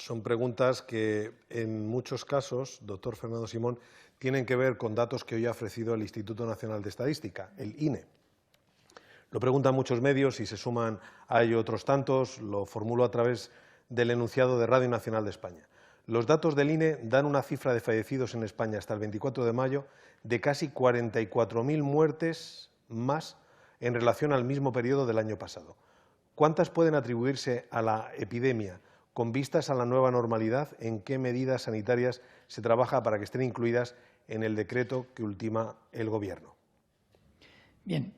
son preguntas que en muchos casos, doctor Fernando Simón, tienen que ver con datos que hoy ha ofrecido el Instituto Nacional de Estadística, el INE. Lo preguntan muchos medios y se suman a ello otros tantos, lo formulo a través del enunciado de Radio Nacional de España. Los datos del INE dan una cifra de fallecidos en España hasta el 24 de mayo de casi 44.000 muertes más en relación al mismo periodo del año pasado. ¿Cuántas pueden atribuirse a la epidemia? Con vistas a la nueva normalidad, ¿en qué medidas sanitarias se trabaja para que estén incluidas en el decreto que ultima el Gobierno? Bien,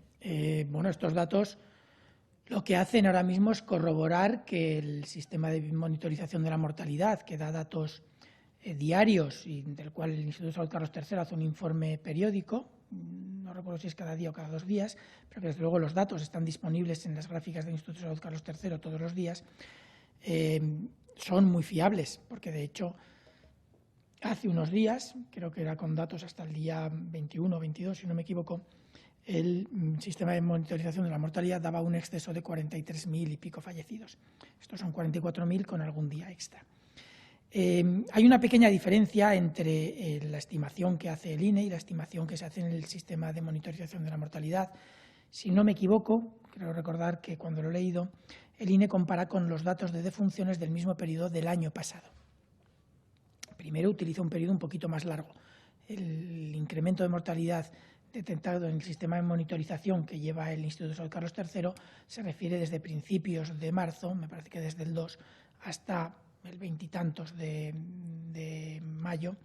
bueno, estos datos lo que hacen ahora mismo es corroborar que el sistema de monitorización de la mortalidad, que da datos diarios y del cual el Instituto de Salud Carlos III hace un informe periódico, no recuerdo si es cada día o cada 2 días, pero que desde luego los datos están disponibles en las gráficas del Instituto de Salud Carlos III todos los días, son muy fiables, porque de hecho hace unos días, creo que era con datos hasta el día 21 o 22, si no me equivoco, el sistema de monitorización de la mortalidad daba un exceso de 43.000 y pico fallecidos. Estos son 44.000 con algún día extra. Hay una pequeña diferencia entre la estimación que hace el INE y la estimación que se hace en el sistema de monitorización de la mortalidad. Si no me equivoco, creo recordar que cuando lo he leído, el INE compara con los datos de defunciones del mismo periodo del año pasado. Primero utiliza un periodo un poquito más largo. El incremento de mortalidad detectado en el sistema de monitorización que lleva el Instituto de Salud Carlos III se refiere desde principios de marzo, me parece que desde el 2 hasta el 20 y tantos de mayo,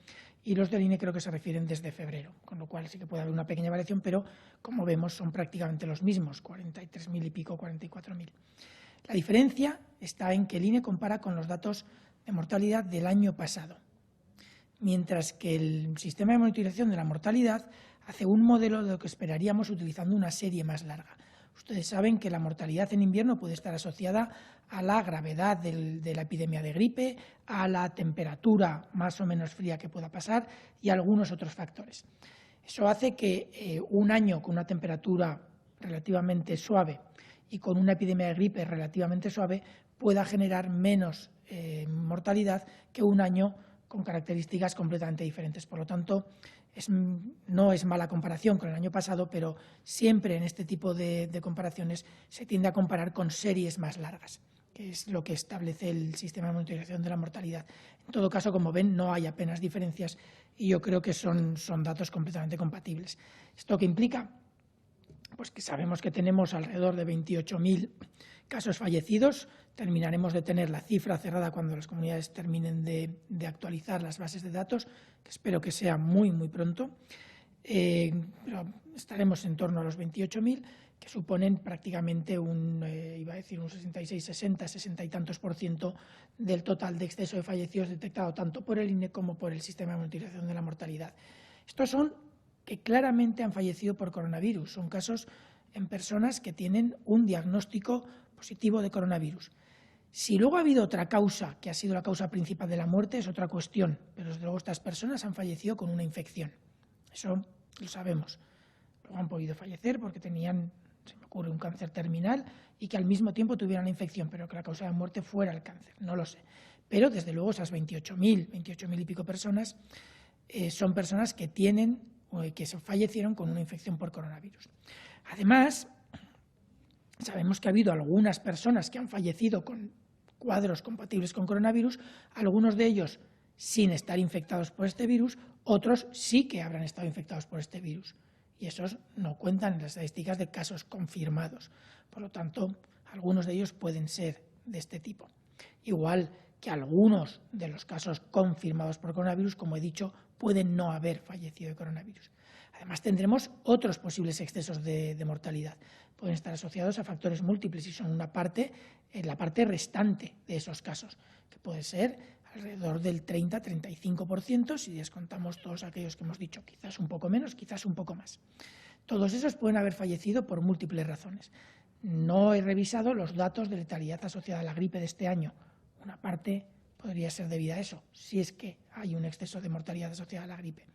y los del INE creo que se refieren desde febrero, con lo cual sí que puede haber una pequeña variación, pero como vemos son prácticamente los mismos, 43.000 y pico, 44.000. La diferencia está en que el INE compara con los datos de mortalidad del año pasado, mientras que el sistema de monitorización de la mortalidad hace un modelo de lo que esperaríamos utilizando una serie más larga. Ustedes saben que la mortalidad en invierno puede estar asociada a la gravedad de la epidemia de gripe, a la temperatura más o menos fría que pueda pasar y a algunos otros factores. Eso hace que un año con una temperatura relativamente suave y con una epidemia de gripe relativamente suave pueda generar menos mortalidad que un año con características completamente diferentes. Por lo tanto, no es mala comparación con el año pasado, pero siempre en este tipo de comparaciones se tiende a comparar con series más largas, que es lo que establece el sistema de monitorización de la mortalidad. En todo caso, como ven, no hay apenas diferencias y yo creo que son datos completamente compatibles. ¿Esto qué implica? Pues que sabemos que tenemos alrededor de 28.000 casos fallecidos. Terminaremos de tener la cifra cerrada cuando las comunidades terminen de actualizar las bases de datos, que espero que sea muy, muy pronto. Pero estaremos en torno a los 28.000, que suponen prácticamente iba a decir un 66, 60 y tantos % del total de exceso de fallecidos detectado tanto por el INE como por el sistema de monitorización de la mortalidad. Estos son que claramente han fallecido por coronavirus. Son casos en personas que tienen un diagnóstico positivo de coronavirus. Si luego ha habido otra causa, que ha sido la causa principal de la muerte, es otra cuestión, pero desde luego estas personas han fallecido con una infección. Eso lo sabemos. Luego han podido fallecer porque tenían, se me ocurre, un cáncer terminal y que al mismo tiempo tuvieran la infección, pero que la causa de muerte fuera el cáncer, no lo sé. Pero desde luego esas 28.000 y pico personas son personas que que se fallecieron con una infección por coronavirus. Además, sabemos que ha habido algunas personas que han fallecido con cuadros compatibles con coronavirus, algunos de ellos sin estar infectados por este virus, otros sí que habrán estado infectados por este virus. Y esos no cuentan en las estadísticas de casos confirmados. Por lo tanto, algunos de ellos pueden ser de este tipo. Igual que algunos de los casos confirmados por coronavirus, como he dicho, pueden no haber fallecido de coronavirus. Además, tendremos otros posibles excesos de mortalidad. Pueden estar asociados a factores múltiples y son la parte restante de esos casos, que puede ser alrededor del 30-35% si descontamos todos aquellos que hemos dicho, quizás un poco menos, quizás un poco más. Todos esos pueden haber fallecido por múltiples razones. No he revisado los datos de letalidad asociada a la gripe de este año. Una parte podría ser debida a eso, si es que hay un exceso de mortalidad asociada a la gripe.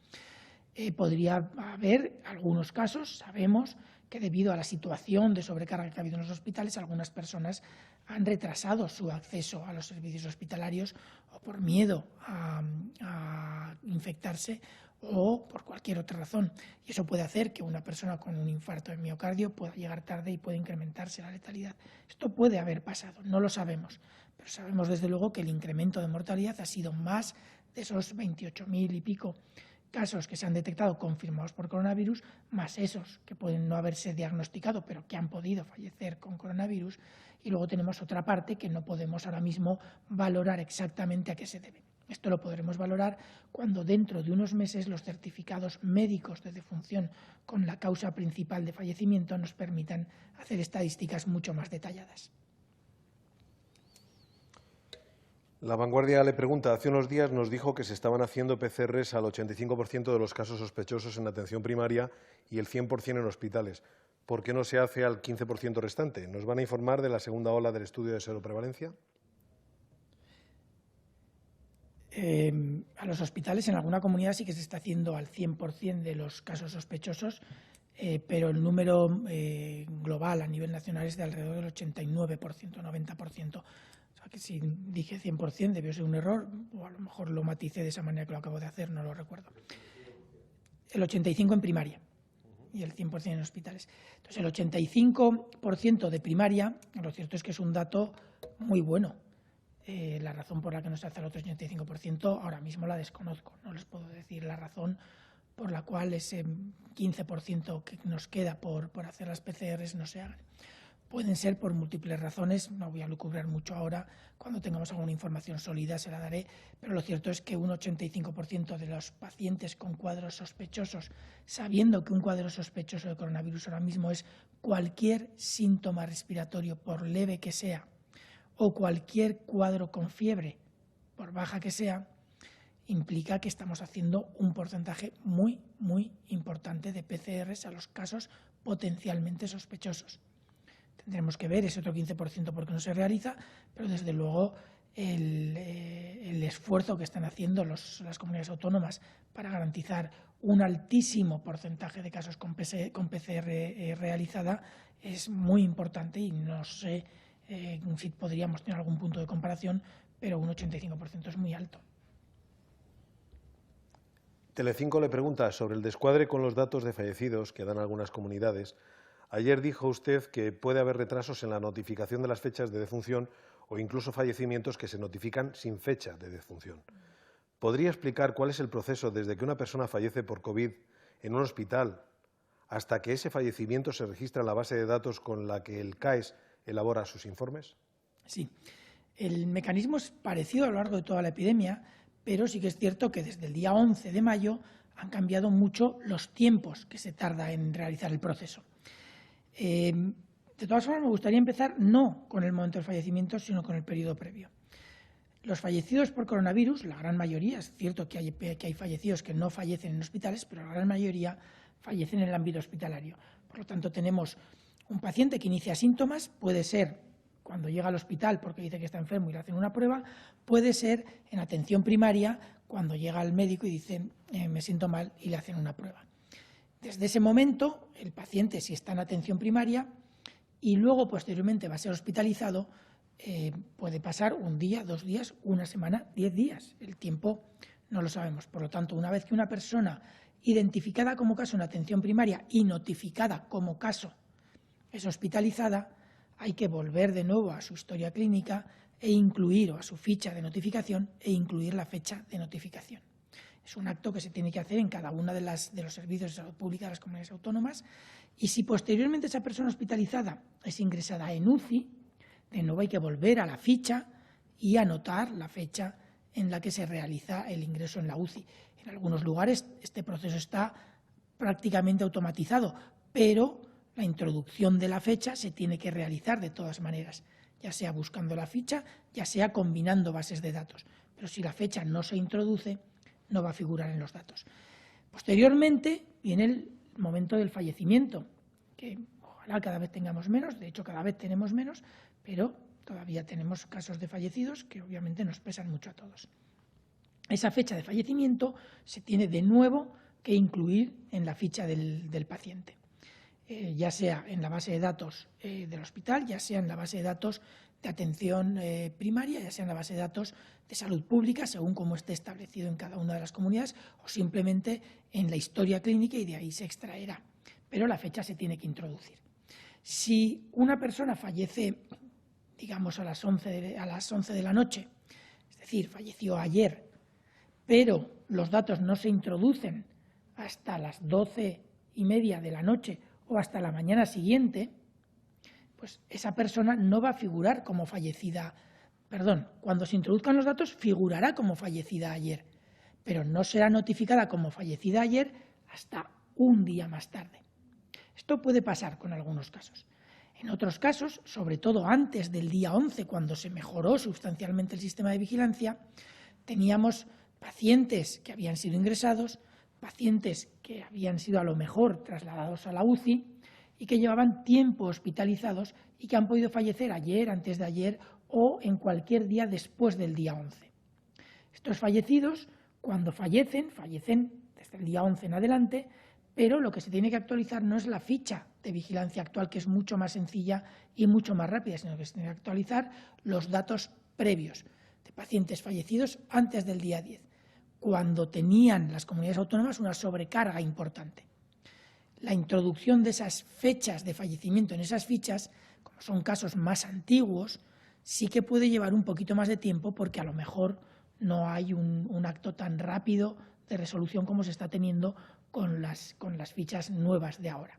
Podría haber algunos casos, sabemos, que debido a la situación de sobrecarga que ha habido en los hospitales, algunas personas han retrasado su acceso a los servicios hospitalarios o por miedo a infectarse o por cualquier otra razón. Y eso puede hacer que una persona con un infarto de miocardio pueda llegar tarde y puede incrementarse la letalidad. Esto puede haber pasado, no lo sabemos, pero sabemos desde luego que el incremento de mortalidad ha sido más de esos 28.000 y pico casos que se han detectado confirmados por coronavirus, más esos que pueden no haberse diagnosticado, pero que han podido fallecer con coronavirus. Y luego tenemos otra parte que no podemos ahora mismo valorar exactamente a qué se debe. Esto lo podremos valorar cuando dentro de unos meses los certificados médicos de defunción con la causa principal de fallecimiento nos permitan hacer estadísticas mucho más detalladas. La Vanguardia le pregunta, hace unos días nos dijo que se estaban haciendo PCRs al 85% de los casos sospechosos en atención primaria y el 100% en hospitales. ¿Por qué no se hace al 15% restante? ¿Nos van a informar de la segunda ola del estudio de seroprevalencia? A los hospitales en alguna comunidad sí que se está haciendo al 100% de los casos sospechosos, pero el número global a nivel nacional es de alrededor del 89%, 90%. O sea que si dije 100% debió ser un error, o a lo mejor lo maticé de esa manera que lo acabo de hacer, no lo recuerdo. El 85% en primaria y el 100% en hospitales. Entonces, el 85% de primaria, lo cierto es que es un dato muy bueno. La razón por la que no se hace el otro 85% ahora mismo la desconozco. No les puedo decir la razón por la cual ese 15% que nos queda por hacer las PCRs no se hagan. Pueden ser por múltiples razones, no voy a lucubrar mucho ahora, cuando tengamos alguna información sólida se la daré, pero lo cierto es que un 85% de los pacientes con cuadros sospechosos, sabiendo que un cuadro sospechoso de coronavirus ahora mismo es cualquier síntoma respiratorio, por leve que sea, o cualquier cuadro con fiebre, por baja que sea, implica que estamos haciendo un porcentaje muy, muy importante de PCRs a los casos potencialmente sospechosos. Tendremos que ver ese otro 15% porque no se realiza, pero desde luego el esfuerzo que están haciendo las comunidades autónomas para garantizar un altísimo porcentaje de casos con PCR realizada es muy importante y no sé si podríamos tener algún punto de comparación, pero un 85% es muy alto. Telecinco le pregunta sobre el descuadre con los datos de fallecidos que dan algunas comunidades. Ayer dijo usted que puede haber retrasos en la notificación de las fechas de defunción o incluso fallecimientos que se notifican sin fecha de defunción. ¿Podría explicar cuál es el proceso desde que una persona fallece por COVID en un hospital hasta que ese fallecimiento se registra en la base de datos con la que el CAES elabora sus informes? Sí, el mecanismo es parecido a lo largo de toda la epidemia, pero sí que es cierto que desde el día 11 de mayo han cambiado mucho los tiempos que se tarda en realizar el proceso. De todas formas, me gustaría empezar no con el momento del fallecimiento, sino con el periodo previo. Los fallecidos por coronavirus, la gran mayoría, es cierto que hay fallecidos que no fallecen en hospitales, pero la gran mayoría fallecen en el ámbito hospitalario. Por lo tanto, tenemos un paciente que inicia síntomas, puede ser cuando llega al hospital porque dice que está enfermo y le hacen una prueba, puede ser en atención primaria cuando llega al médico y dice me siento mal y le hacen una prueba. Desde ese momento, el paciente, si está en atención primaria y luego posteriormente va a ser hospitalizado, puede pasar un día, 2 días, una semana, 10 días. El tiempo no lo sabemos. Por lo tanto, una vez que una persona identificada como caso en atención primaria y notificada como caso es hospitalizada, hay que volver de nuevo a su historia clínica e incluir, o a su ficha de notificación, e incluir la fecha de notificación. Es un acto que se tiene que hacer en cada uno de los servicios de salud pública de las comunidades autónomas y si posteriormente esa persona hospitalizada es ingresada en UCI, de nuevo hay que volver a la ficha y anotar la fecha en la que se realiza el ingreso en la UCI. En algunos lugares este proceso está prácticamente automatizado, pero la introducción de la fecha se tiene que realizar de todas maneras, ya sea buscando la ficha, ya sea combinando bases de datos. Pero si la fecha no se introduce, no va a figurar en los datos. Posteriormente viene el momento del fallecimiento, que ojalá cada vez tengamos menos, de hecho cada vez tenemos menos, pero todavía tenemos casos de fallecidos que obviamente nos pesan mucho a todos. Esa fecha de fallecimiento se tiene de nuevo que incluir en la ficha del paciente. ya sea en la base de datos del hospital, ya sea en la base de datos de atención primaria, ya sea en la base de datos de salud pública, según cómo esté establecido en cada una de las comunidades, o simplemente en la historia clínica y de ahí se extraerá. Pero la fecha se tiene que introducir. Si una persona fallece, digamos, a las 11 de la noche, es decir, falleció ayer, pero los datos no se introducen hasta las 12:30 de la noche o hasta la mañana siguiente, pues esa persona no va a figurar como fallecida, cuando se introduzcan los datos figurará como fallecida ayer, pero no será notificada como fallecida ayer hasta un día más tarde. Esto puede pasar con algunos casos. En otros casos, sobre todo antes del día 11, cuando se mejoró sustancialmente el sistema de vigilancia, teníamos pacientes que habían sido ingresados, pacientes que habían sido a lo mejor trasladados a la UCI y que llevaban tiempo hospitalizados y que han podido fallecer ayer, antes de ayer o en cualquier día después del día 11. Estos fallecidos, cuando fallecen desde el día 11 en adelante, pero lo que se tiene que actualizar no es la ficha de vigilancia actual, que es mucho más sencilla y mucho más rápida, sino que se tiene que actualizar los datos previos de pacientes fallecidos antes del día 10, cuando tenían las comunidades autónomas una sobrecarga importante. La introducción de esas fechas de fallecimiento en esas fichas, como son casos más antiguos, sí que puede llevar un poquito más de tiempo porque a lo mejor no hay un acto tan rápido de resolución como se está teniendo con las fichas nuevas de ahora.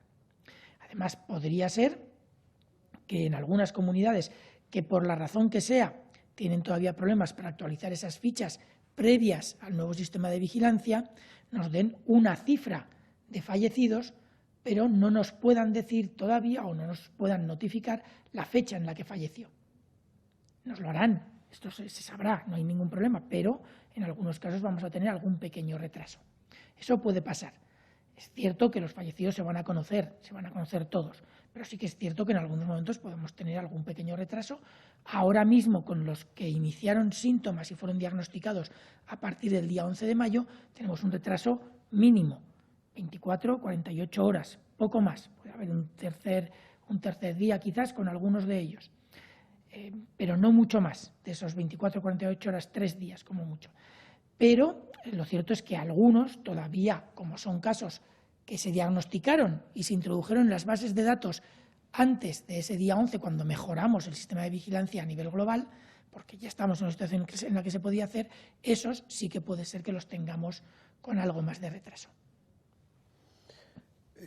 Además, podría ser que en algunas comunidades que por la razón que sea tienen todavía problemas para actualizar esas fichas previas al nuevo sistema de vigilancia, nos den una cifra de fallecidos, pero no nos puedan decir todavía o no nos puedan notificar la fecha en la que falleció. Nos lo harán, esto se sabrá, no hay ningún problema, pero en algunos casos vamos a tener algún pequeño retraso. Eso puede pasar. Es cierto que los fallecidos se van a conocer todos, pero sí que es cierto que en algunos momentos podemos tener algún pequeño retraso. Ahora mismo, con los que iniciaron síntomas y fueron diagnosticados a partir del día 11 de mayo, tenemos un retraso mínimo, 24, 48 horas, poco más. Puede haber un tercer día quizás con algunos de ellos, pero no mucho más, de esos 24, 48 horas, 3 días como mucho. Pero lo cierto es que algunos todavía, como son casos que se diagnosticaron y se introdujeron en las bases de datos antes de ese día 11, cuando mejoramos el sistema de vigilancia a nivel global, porque ya estamos en una situación en la que se podía hacer, esos sí que puede ser que los tengamos con algo más de retraso.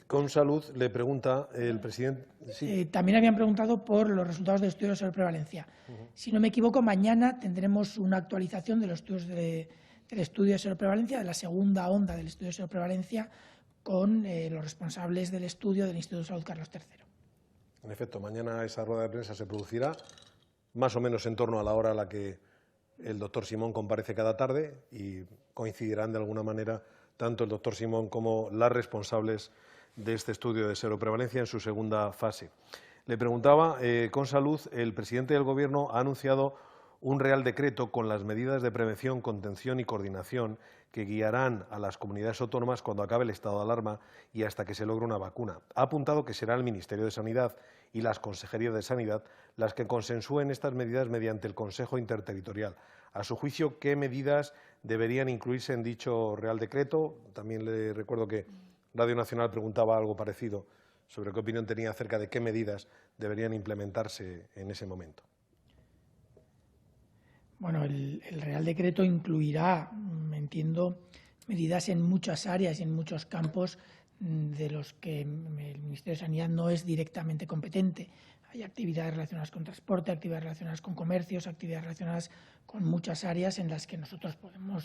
Con Salud le pregunta el presidente. Sí. También habían preguntado por los resultados del estudio de sobreprevalencia. Si no me equivoco, mañana tendremos una actualización de los estudios del estudio de sobreprevalencia, de la segunda onda del estudio de sobreprevalencia, con los responsables del estudio del Instituto de Salud Carlos III. En efecto, mañana esa rueda de prensa se producirá más o menos en torno a la hora a la que el doctor Simón comparece cada tarde y coincidirán de alguna manera tanto el doctor Simón como las responsables de este estudio de seroprevalencia en su segunda fase. Le preguntaba, con Salud, el presidente del Gobierno ha anunciado un Real Decreto con las medidas de prevención, contención y coordinación que guiarán a las comunidades autónomas cuando acabe el estado de alarma y hasta que se logre una vacuna. Ha apuntado que será el Ministerio de Sanidad y las Consejerías de Sanidad las que consensúen estas medidas mediante el Consejo Interterritorial. A su juicio, ¿qué medidas deberían incluirse en dicho Real Decreto? También le recuerdo que Radio Nacional preguntaba algo parecido sobre qué opinión tenía acerca de qué medidas deberían implementarse en ese momento. Bueno, el Real Decreto incluirá, entiendo, medidas en muchas áreas y en muchos campos de los que el Ministerio de Sanidad no es directamente competente. Hay actividades relacionadas con transporte, actividades relacionadas con comercios, actividades relacionadas con muchas áreas en las que nosotros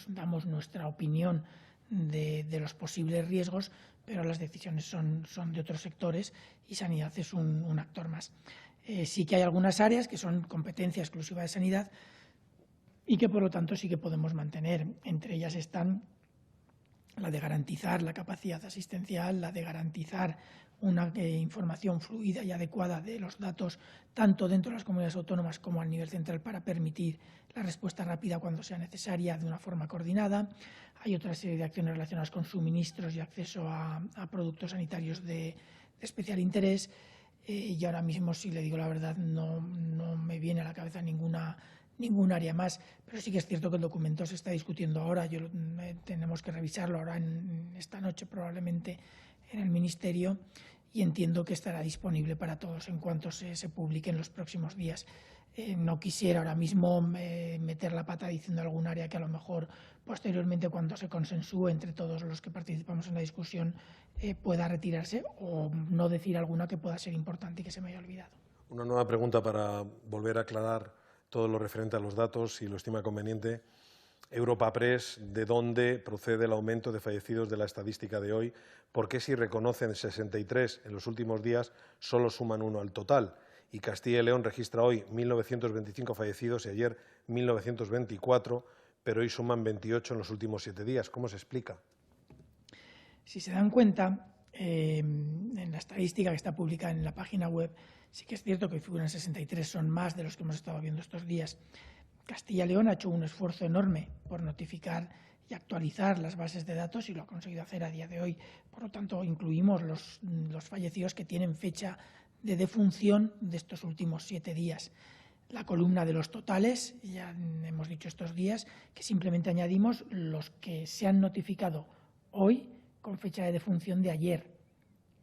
damos nuestra opinión de los posibles riesgos, pero las decisiones son de otros sectores y Sanidad es un actor más. Sí que hay algunas áreas que son competencia exclusiva de Sanidad y que, por lo tanto, sí que podemos mantener. Entre ellas están la de garantizar la capacidad asistencial, la de garantizar una información fluida y adecuada de los datos, tanto dentro de las comunidades autónomas como a nivel central, para permitir la respuesta rápida cuando sea necesaria de una forma coordinada. Hay otra serie de acciones relacionadas con suministros y acceso a productos sanitarios de especial interés. Y ahora mismo, si le digo la verdad, no me viene a la cabeza ningún área más, pero sí que es cierto que el documento se está discutiendo ahora. Tenemos que revisarlo ahora esta noche probablemente en el Ministerio, y entiendo que estará disponible para todos en cuanto se publique en los próximos días. No quisiera ahora mismo meter la pata diciendo algún área que a lo mejor posteriormente, cuando se consensúe entre todos los que participamos en la discusión, pueda retirarse, o no decir alguna que pueda ser importante y que se me haya olvidado. Una nueva pregunta para volver a aclarar todo lo referente a los datos, si lo estima conveniente. Europa Press, ¿de dónde procede el aumento de fallecidos de la estadística de hoy? ¿Por qué si reconocen 63 en los últimos días solo suman 1 al total? Y Castilla y León registra hoy 1.925 fallecidos y ayer 1.924, pero hoy suman 28 en los últimos 7 días. ¿Cómo se explica? Si se dan cuenta, en la estadística que está publicada en la página web, sí que es cierto que figuran 63, son más de los que hemos estado viendo estos días. Castilla y León ha hecho un esfuerzo enorme por notificar y actualizar las bases de datos y lo ha conseguido hacer a día de hoy. Por lo tanto, incluimos los fallecidos que tienen fecha de defunción de estos últimos 7 días. La columna de los totales, ya hemos dicho estos días, que simplemente añadimos los que se han notificado hoy con fecha de defunción de ayer.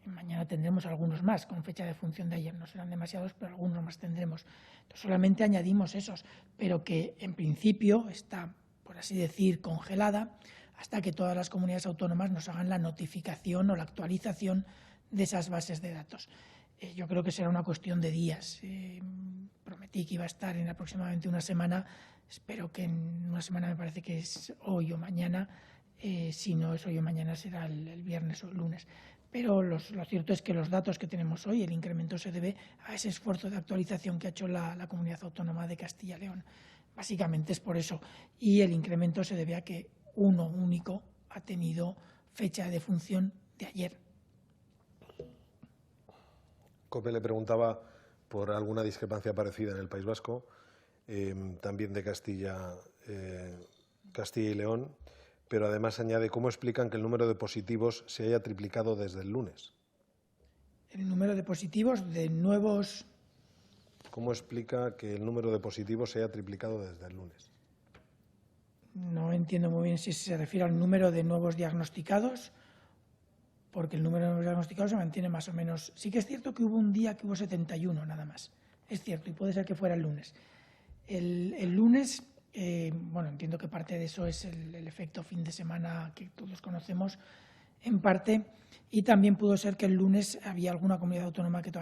Mañana tendremos algunos más con fecha de defunción de ayer, no serán demasiados, pero algunos más tendremos. Entonces, solamente añadimos esos, pero que en principio está, por así decir, congelada hasta que todas las comunidades autónomas nos hagan la notificación o la actualización de esas bases de datos. Yo creo que será una cuestión de días. Prometí que iba a estar en aproximadamente una semana, espero que en una semana, me parece que es hoy o mañana. Si no es hoy o mañana, será el viernes o el lunes. Pero lo cierto es que los datos que tenemos hoy, el incremento se debe a ese esfuerzo de actualización que ha hecho la Comunidad Autónoma de Castilla y León. Básicamente es por eso. Y el incremento se debe a que uno único ha tenido fecha de defunción de ayer. COPE le preguntaba por alguna discrepancia parecida en el País Vasco, también de Castilla y León, pero además añade, ¿cómo explican que el número de positivos se haya triplicado desde el lunes? El número de positivos de nuevos... ¿Cómo explica que el número de positivos se haya triplicado desde el lunes? No entiendo muy bien si se refiere al número de nuevos diagnosticados, porque el número de nuevos diagnosticados se mantiene más o menos. Sí que es cierto que hubo un día que hubo 71 nada más, es cierto, y puede ser que fuera el lunes. El lunes, bueno, entiendo que parte de eso es el efecto fin de semana que todos conocemos, en parte, y también pudo ser que el lunes había alguna comunidad autónoma que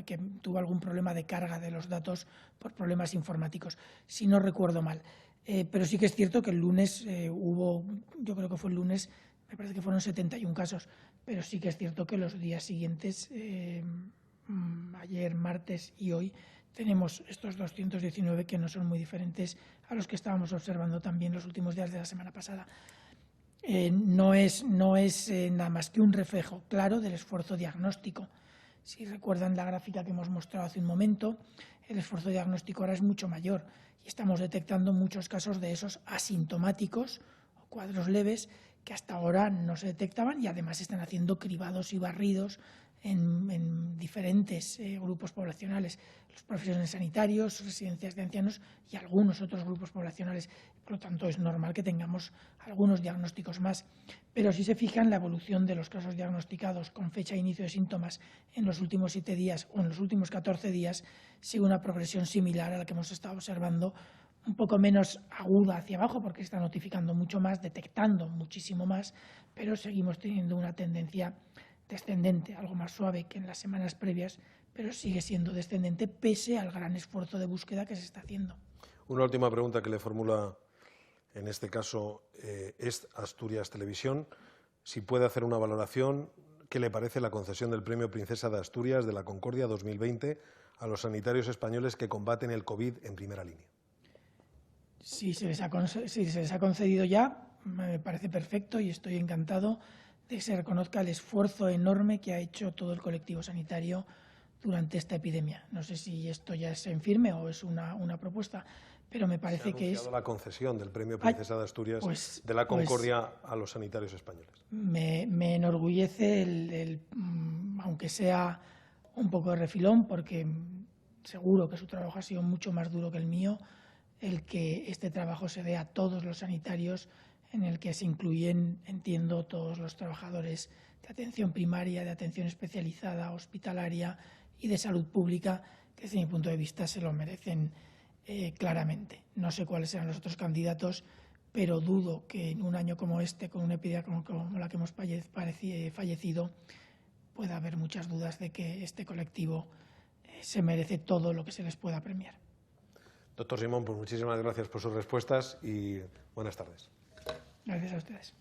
que tuvo algún problema de carga de los datos por problemas informáticos, si no recuerdo mal. Pero sí que es cierto que el lunes hubo, yo creo que fue el lunes, me parece que fueron 71 casos, pero sí que es cierto que los días siguientes, ayer, martes y hoy, tenemos estos 219 que no son muy diferentes a los que estábamos observando también los últimos días de la semana pasada. No es nada más que un reflejo claro del esfuerzo diagnóstico. Si recuerdan la gráfica que hemos mostrado hace un momento, el esfuerzo diagnóstico ahora es mucho mayor y estamos detectando muchos casos de esos asintomáticos o cuadros leves que hasta ahora no se detectaban y además están haciendo cribados y barridos en diferentes grupos poblacionales, los profesionales sanitarios, residencias de ancianos y algunos otros grupos poblacionales. Por lo tanto, es normal que tengamos algunos diagnósticos más. Pero si se fijan, la evolución de los casos diagnosticados con fecha de inicio de síntomas en los últimos 7 días o en los últimos 14 días sigue una progresión similar a la que hemos estado observando, un poco menos aguda hacia abajo porque se está notificando mucho más, detectando muchísimo más, pero seguimos teniendo una tendencia descendente, algo más suave que en las semanas previas, pero sigue siendo descendente pese al gran esfuerzo de búsqueda que se está haciendo. Una última pregunta que le formula, en este caso, es Asturias Televisión. Si puede hacer una valoración, ¿qué le parece la concesión del Premio Princesa de Asturias de la Concordia 2020 a los sanitarios españoles que combaten el COVID en primera línea? Si se les ha concedido ya, me parece perfecto y estoy encantado de que se reconozca el esfuerzo enorme que ha hecho todo el colectivo sanitario durante esta epidemia. No sé si esto ya es en firme o es una propuesta, pero me parece que es... la concesión del Premio Princesa de Asturias pues, de la Concordia a los sanitarios españoles. Me enorgullece, aunque sea un poco de refilón, porque seguro que su trabajo ha sido mucho más duro que el mío, el que este trabajo se dé a todos los sanitarios, en el que se incluyen, entiendo, todos los trabajadores de atención primaria, de atención especializada, hospitalaria y de salud pública, que desde mi punto de vista se lo merecen claramente. No sé cuáles serán los otros candidatos, pero dudo que en un año como este, con una epidemia como la que hemos fallecido, pueda haber muchas dudas de que este colectivo se merece todo lo que se les pueda premiar. Doctor Simón, pues muchísimas gracias por sus respuestas y buenas tardes. Gracias a ustedes.